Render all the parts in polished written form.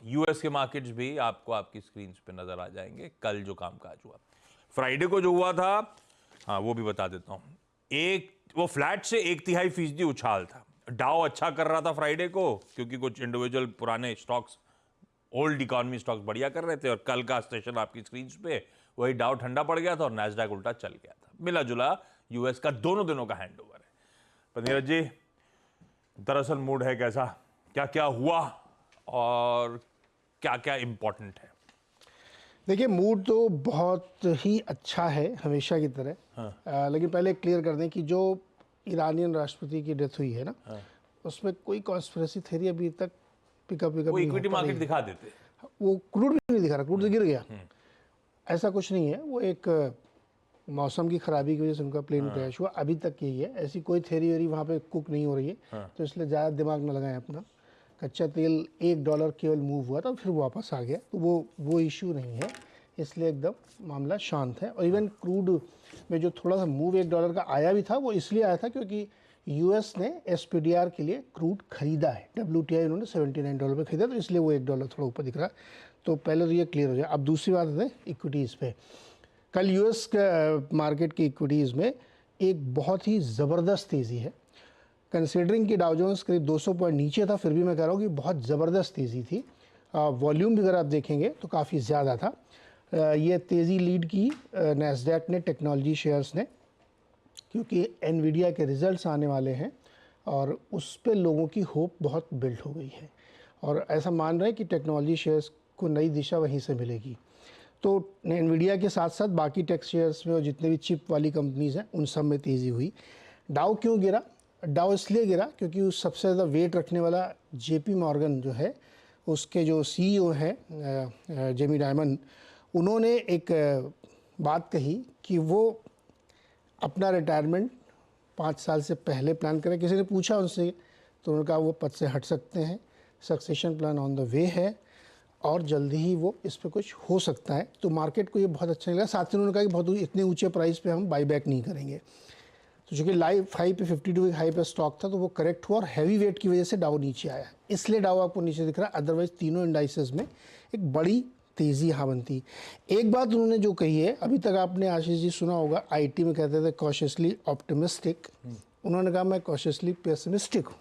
US के markets भी आपको आपकी स्क्रीन पे नजर आ जाएंगे। कल जो कामकाज हुआ, फ्राइडे को जो हुआ था, हाँ वो भी बता देता हूं। वो फ्लैट से 1/3% उछाल था। डाउ अच्छा कर रहा था फ्राइडे को, क्योंकि कुछ इंडिविजुअल पुराने स्टॉक्स, ओल्ड इकोनॉमी स्टॉक्स बढ़िया कर रहे थे, और कल का सेशन आपकी स्क्रीन पे वही डाउ ठंडा पड़ गया था और नैस्डैक उल्टा चल गया था। मिला जुला यूएस का दोनों दिनों का हैंडओवर है। पर नीरज जी, दरअसल मूड है कैसा, क्या क्या हुआ और क्या क्या इंपॉर्टेंट है? देखिए, मूड तो बहुत ही अच्छा है हमेशा की तरह। हाँ। लेकिन पहले क्लियर कर दें कि जो ईरानियन राष्ट्रपति की डेथ हुई है ना, हाँ। उसमें कोई कॉन्स्पिरेसी थ्योरी अभी तक पिकअप वो नहीं हो इक्विटी पा रही मार्केट है। दिखा देते। वो क्रूड भी नहीं दिखा रहा, क्रूड तो गिर गया। ऐसा कुछ नहीं है, वो एक मौसम की खराबी की वजह से उनका प्लेन क्रैश हुआ, अभी तक यही है। ऐसी कोई थ्योरी वेरी वहाँ पे कुक नहीं हो रही है। तो इसलिए ज़्यादा दिमाग न लगाएं अपना। कच्चा तेल $1 केवल मूव हुआ था, फिर वापस आ गया, तो वो इशू नहीं है, इसलिए एकदम मामला शांत है। और इवन क्रूड में जो थोड़ा सा मूव $1 का आया भी था, वो इसलिए आया था क्योंकि यूएस ने एसपीडीआर के लिए क्रूड खरीदा है। WTI उन्होंने $79 पे खरीदा, तो इसलिए वो $1 थोड़ा ऊपर दिख रहा है। तो पहले तो ये क्लियर हो जाए। अब दूसरी बात है इक्विटीज़ पे। कल यूएस का मार्केट की इक्विटीज़ में एक बहुत ही ज़बरदस्त तेज़ी है। कंसिडरिंग कि डाउ जोन्स करीब 200 पॉइंट नीचे था, फिर भी मैं कह रहा हूँ कि बहुत ज़बरदस्त तेज़ी थी। वॉल्यूम भी अगर आप देखेंगे तो काफ़ी ज़्यादा था। ये तेज़ी लीड की नैस्डैक ने, टेक्नोलॉजी शेयर्स ने, क्योंकि एनवीडिया के रिजल्ट्स आने वाले हैं और उस पर लोगों की होप बहुत बिल्ड हो गई है, और ऐसा मान रहे हैं कि टेक्नोलॉजी शेयर्स को नई दिशा वहीं से मिलेगी। तो एनवीडिया के साथ साथ बाकी टेक शेयर्स में और जितने भी चिप वाली कंपनीज़ हैं उन सब में तेज़ी हुई। डाउ क्यों गिरा? डाउ इसलिए गिरा क्योंकि उस सबसे ज़्यादा वेट रखने वाला जेपी मॉर्गन जो है, उसके जो सीईओ हैं जेमी डायमंड, उन्होंने एक बात कही कि वो अपना रिटायरमेंट 5 साल से पहले प्लान करें। किसी ने पूछा उनसे, तो उन्होंने कहा वो पद से हट सकते हैं, succession plan on the way है और जल्दी ही वो इस पे कुछ हो सकता है। तो मार्केट को ये बहुत अच्छा लगा। साथ ही उन्होंने कहा कि बहुत इतने ऊंचे प्राइस पे हम बाई बैक नहीं करेंगे। तो चूँकि लाइव हाई पे 52 हाई पे स्टॉक था, तो वो करेक्ट हुआ और हैवी वेट की वजह से डाउ नीचे आया, इसलिए डाउ आपको नीचे दिख रहा है। अदरवाइज तीनों इंडाइसेस में एक बड़ी तेज़ी यहाँ बनती। एक बात उन्होंने जो कही है, अभी तक आपने आशीष जी सुना होगा, आईटी में कहते थे कॉशियसली ऑप्टिमिस्टिक, उन्होंने कहा मैं कॉशियसली पेसिमिस्टिक हूँ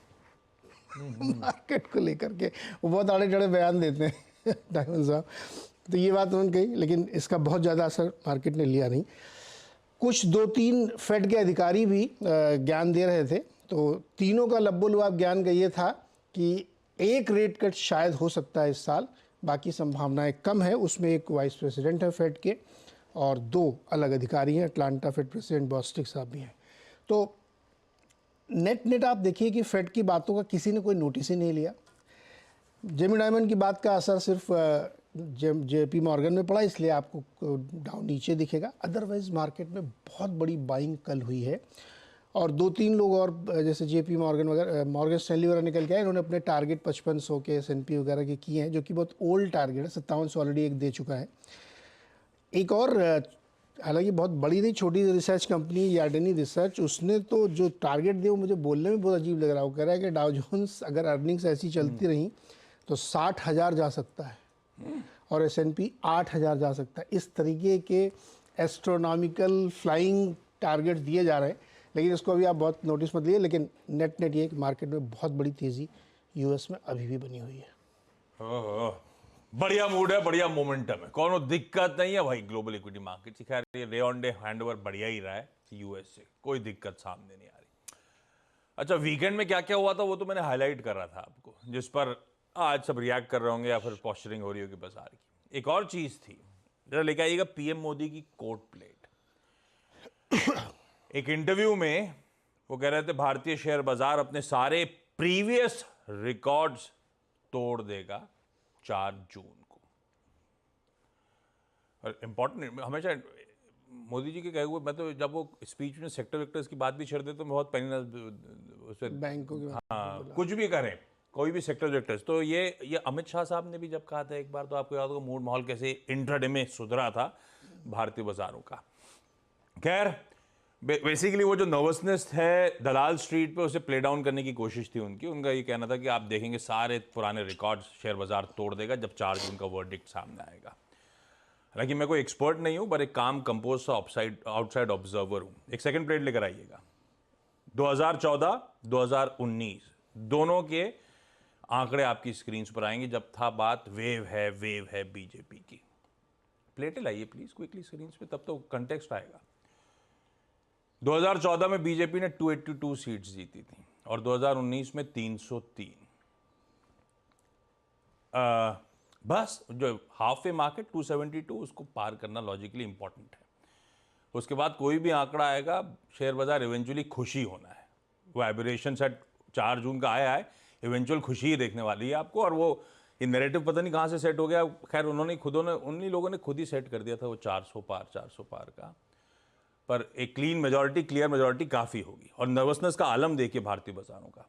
मार्केट को लेकर के। वो बहुत आड़े टेढ़े बयान देते हैं डायमंड साहब। तो ये बात उन्होंने कही, लेकिन इसका बहुत ज़्यादा असर मार्केट ने लिया नहीं। कुछ 2-3 फेड के अधिकारी भी ज्ञान दे रहे थे, तो तीनों का लब्बो-लुआब ज्ञान का ये था कि एक रेट कट शायद हो सकता है इस साल, बाकी संभावनाएं कम है। उसमें एक वाइस प्रेसिडेंट है फेड के और 2 अलग अधिकारी हैं, अटलांटा फेड प्रेसिडेंट बॉस्टिक साहब भी हैं। तो नेट आप देखिए कि फेड की बातों का किसी ने कोई नोटिस ही नहीं लिया। जेमी डायमंड की बात का असर सिर्फ जेपी मॉर्गन में पड़ा, इसलिए आपको डाउन नीचे दिखेगा। अदरवाइज मार्केट में बहुत बड़ी बाइंग कल हुई है, और 2-3 लोग और जैसे जेपी मॉर्गन वगैरह, मॉर्गन स्टैनली वगैरह निकल के आए, इन्होंने अपने टारगेट 5500 के S&P वगैरह के किए हैं, जो कि बहुत ओल्ड टारगेट है। 5700 ऑलरेडी एक दे चुका है। एक और हालांकि बहुत बड़ी नहीं, छोटी रिसर्च कंपनी यार्डनी रिसर्च, उसने तो जो टारगेट दिया वो मुझे बोलने में बहुत अजीब लग रहा है। वो कह रहा है कि डाउ जोन्स अगर अर्निंग्स ऐसी चलती रहीं तो 60,000 जा सकता है और S&P 8,000 जा सकता है। इस तरीके के एस्ट्रोनॉमिकल फ्लाइंग टारगेट दिए जा रहे हैं, लेकिन इसको अभी आप बहुत नोटिस मत लिए। लेकिन नेट ये कि मार्केट में बहुत बड़ी तेज़ी यूएस में अभी भी बनी हुई है। बढ़िया मूड है, बढ़िया मोमेंटम है, कोनो दिक्कत नहीं है भाई ग्लोबल इक्विटी मार्केट से। खैर ये डे ऑन डे हैंडओवर बढ़िया ही रहा है यूएस से, कोई दिक्कत सामने नहीं आ रही। अच्छा, वीकेंड में क्या क्या हुआ था वो तो मैंने हाईलाइट कर रहा था आपको, जिस पर आज सब रिएक्ट कर रहे होंगे या फिर पॉस्चरिंग हो रही होगी बाजार की। एक और चीज थी, जरा लेके आइएगा पीएम मोदी की कोट प्लेट। एक इंटरव्यू में वो कह रहे थे भारतीय शेयर बाजार अपने सारे प्रीवियस रिकॉर्ड्स तोड़ देगा 4 जून को। और इंपॉर्टेंट, हमेशा मोदी जी के कहे हुए, मैं तो जब वो स्पीच में सेक्टर वेक्टर्स की बात भी छेड़ देते तो मैं बहुत उसे बैंकों की बात, हाँ, कुछ भी करें, कोई भी सेक्टर वेक्टर्स। तो ये अमित शाह साहब ने भी जब कहा था एक बार, तो आपको याद होगा मूड माहौल कैसे इंट्राडे में सुधरा था भारतीय बाजारों का। खैर बेसिकली वो जो नर्वसनेस है दलाल स्ट्रीट पे, उसे प्ले डाउन करने की कोशिश थी उनकी। उनका ये कहना था कि आप देखेंगे सारे पुराने रिकॉर्ड्स शेयर बाजार तोड़ देगा जब 4 जून का वर्डिक्ट सामने आएगा। हालांकि मैं कोई एक्सपर्ट नहीं हूं, पर एक काम कंपोज सा आउटसाइड ऑब्जर्वर हूं। एक सेकंड प्लेट लेकर आइएगा। 2014 2019 दोनों के आंकड़े आपकी स्क्रीन पर आएंगे जब था बात वेव है बीजेपी की। प्लेटें लाइए प्लीज क्विकली स्क्रीन पे, तब तो कंटेक्स्ट आएगा। 2014 में बीजेपी ने 282 सीट्स जीती थी और 2019 में 303। बस जो हाफ ए मार्केट 272, उसको पार करना लॉजिकली इंपॉर्टेंट है। उसके बाद कोई भी आंकड़ा आएगा, शेयर बाजार इवेंचुअली खुशी होना है। वो एबरेशन सेट 4 जून का आया है, इवेंचुअल खुशी ही देखने वाली है आपको। और वो ये नैरेटिव पता नहीं कहाँ से सेट हो गया, खैर उन्हीं लोगों ने खुद ही सेट कर दिया था वो 400 पार का। पर एक क्लीयर मेजॉरिटी काफ़ी होगी। और नर्वसनेस का आलम देखिए भारतीय बाजारों का।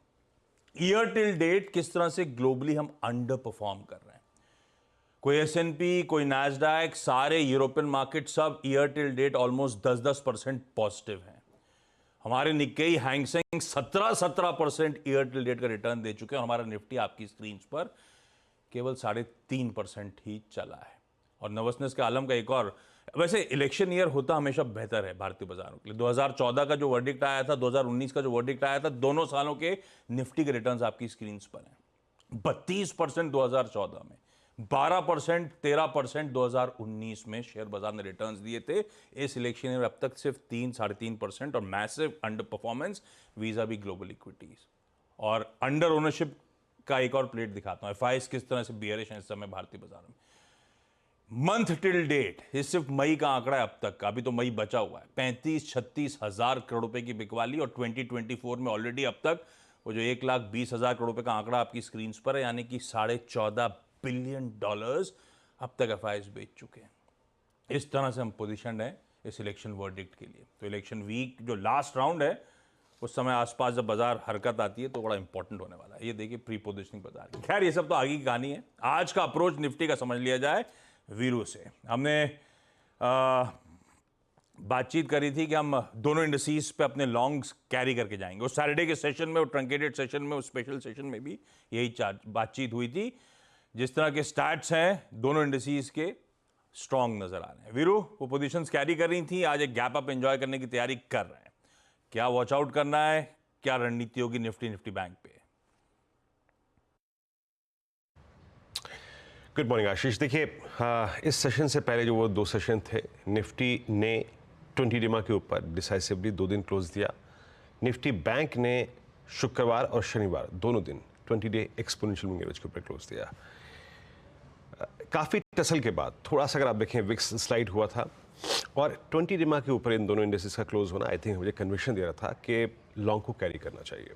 ईयर टिल डेट किस तरह से ग्लोबली हम अंडर परफॉर्म कर रहे हैं। कोई S&P, कोई नैस्डैक, सारे यूरोपियन मार्केट सब year till date almost 10% positive हैं। हमारे Nikkei, Hang Seng 17% year till date का रिटर्न दे चुके हैं और हमारा निफ्टी आपकी स्क्रीन पर केवल 3.5% ही चला है। और नर्वसनेस के आलम का एक और, वैसे इलेक्शन ईयर होता हमेशा बेहतर है भारतीय बाजारों के लिए। 2014 का जो वर्डिक्ट आया था, 2019 का जो वर्डिक्ट आया था, दोनों सालों के निफ्टी के रिटर्न्स आपकी स्क्रीन पर हैं। 32% 2014 में, 12%, 13% 2019 में शेयर बाजार ने रिटर्न्स दिए थे। इस इलेक्शन में अब तक सिर्फ 3-3.5% और मैसिव अंडर परफॉर्मेंस वीजा भी ग्लोबल इक्विटीज। और अंडर ओनरशिप का एक और प्लेट दिखाता हूं, FIs किस तरह से बियरिश हैं इस समय भारतीय बाजार में। मंथ टिल डेट, ये सिर्फ मई का आंकड़ा है अब तक का, अभी तो मई बचा हुआ है। 35-36 हजार करोड़ रुपए की बिकवाली और 2024 में ऑलरेडी अब तक वो जो 1,20,000 करोड़ रुपए का आंकड़ा आपकी स्क्रीन पर है, यानी कि $14.5 बिलियन अब तक FIs बेच चुके हैं। इस तरह से हम पोजिशन है इस इलेक्शन वर्डिक्ट के लिए। तो इलेक्शन वीक जो लास्ट राउंड है, उस समय आसपास जब बाजार हरकत आती है तो बड़ा इंपॉर्टेंट होने वाला है। ये देखिए प्री पोजिशनिंग बाजार की। खैर ये सब तो आगे की कहानी है। आज का अप्रोच निफ्टी का समझ लिया जाए। वीरू से हमने बातचीत करी थी कि हम दोनों इंडस्ट्रीज पे अपने लॉन्ग्स कैरी करके जाएंगे। उस सैटरडे के सेशन में, वो ट्रंकेटेड सेशन में, उस स्पेशल सेशन में भी यही बातचीत हुई थी। जिस तरह के स्टैट्स हैं दोनों इंडस्ट्रीज के स्ट्रांग नजर आ रहे हैं। वीरू वो पोजीशंस कैरी कर रही थी, आज एक गैप अप एंजॉय करने की तैयारी कर रहे हैं। क्या वॉच आउट करना है, क्या रणनीति होगी निफ्टी बैंक पे? गुड मॉर्निंग आशीष। देखिए इस सेशन से पहले जो वो 2 सेशन थे, निफ्टी ने 20 डिमा के ऊपर डिसाइसिवली 2 दिन क्लोज दिया। निफ्टी बैंक ने शुक्रवार और शनिवार दोनों दिन 20 डे एक्सपोनेंशियल मूविंग एवरेज के ऊपर क्लोज दिया। काफ़ी टसल के बाद थोड़ा सा अगर आप देखें विक्स स्लाइड हुआ था और 20 डिमा के ऊपर इन दोनों इंडेक्सेस का क्लोज होना आई थिंक मुझे कन्विक्शन दे रहा था कि लॉन्ग को कैरी करना चाहिए।